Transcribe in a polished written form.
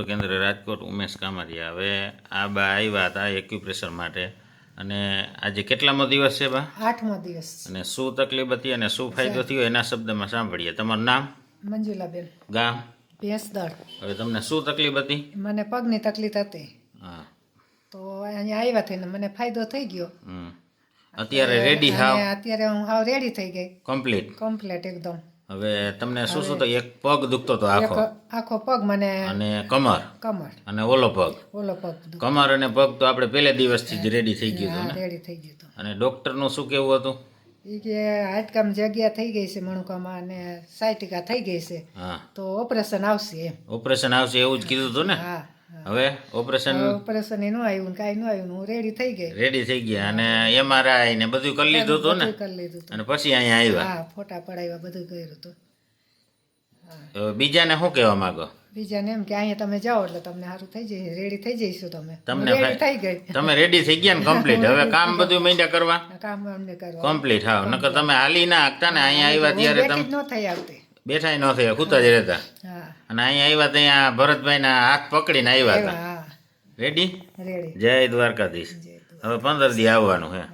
કેન્દ્ર રાજકોટ ઉમેશ કામરિયા. હવે આ બા આવ્યા હતા એક્યુપ્રેશર માટે, અને આજે કેટલામો દિવસ છે બા? 8મો દિવસ. અને શું તકલીફ હતી અને શું ફાયદો થયો એના શબ્દમાં સાંભળીએ. તમારું નામ? મંજુલાબેન. ગામ? ભેંસદળ. હવે તમને શું તકલીફ હતી? મને પગની તકલીફ હતી. હા. તો અહીંયા આવ્યા થઈને મને ફાયદો થઈ ગયો. અત્યારે રેડી હાવ? અત્યારે હું હાવ રેડી થઈ ગઈ. કમ્પ્લીટ એકદમ. હવે તમને શું શું તો? એક પગ દુખતો હતો આખો પગ મને, અને કમર અને ઓલો પગ. કમર અને પગ તો આપણે પહેલે દિવસથી જ રેડી થઈ ગયું હતું ને? રેડી થઈ ગયું હતું. અને ડોક્ટરનું શું કેવું હતું? એ કે હાડકામ જગ્યા થઈ ગઈ છે મણકામાં અને સાયટિકા થઈ ગઈ છે. હા. તો ઓપરેશન આવશે એમ. ઓપરેશન આવશે એવું જ કીધું હતું ને? હા. હવે ઓપરેશન એ ન આવ્યું, કાંઈ ન આવ્યું, હું રેડી થઈ ગઈ. રેડી થઈ ગયા અને MRI ને બધું કરી લીધું હતું ને? કરી લીધું હતું. અને પછી અહીંયા આવ્યા? હા, ફોટા પડાવ્યા, બધું કર્યું હતું. બીજાને શું કહેવા માંગો? બીજાને એમ કે અહીંયા તમે જાઓ એટલે તમને સારું થઈ જાય, રેડી થઈ જઈશું. તમને રેડી થઈ ગઈ. તમે રેડી થઈ ગયા ને કમ્પ્લીટ? હવે કામ બધું માંડ્યા કરવા? કામ અમને કરવા કમ્પ્લીટ. હા, નકર તમે હાલી ના હાંકતા ને? અહીંયા આવ્યા ત્યારે તમે ન થઈ આવતી, બેઠા ન થયા, ખૂતા જ રહેતા. હા. અને અહીંયા આવ્યા ત્યાં ભરતભાઈના હાથ પકડીને આવ્યા હતા. હા. રેડી? રેડી. જય દ્વારકાધીશ. હવે 15 દી આવવાનું છે.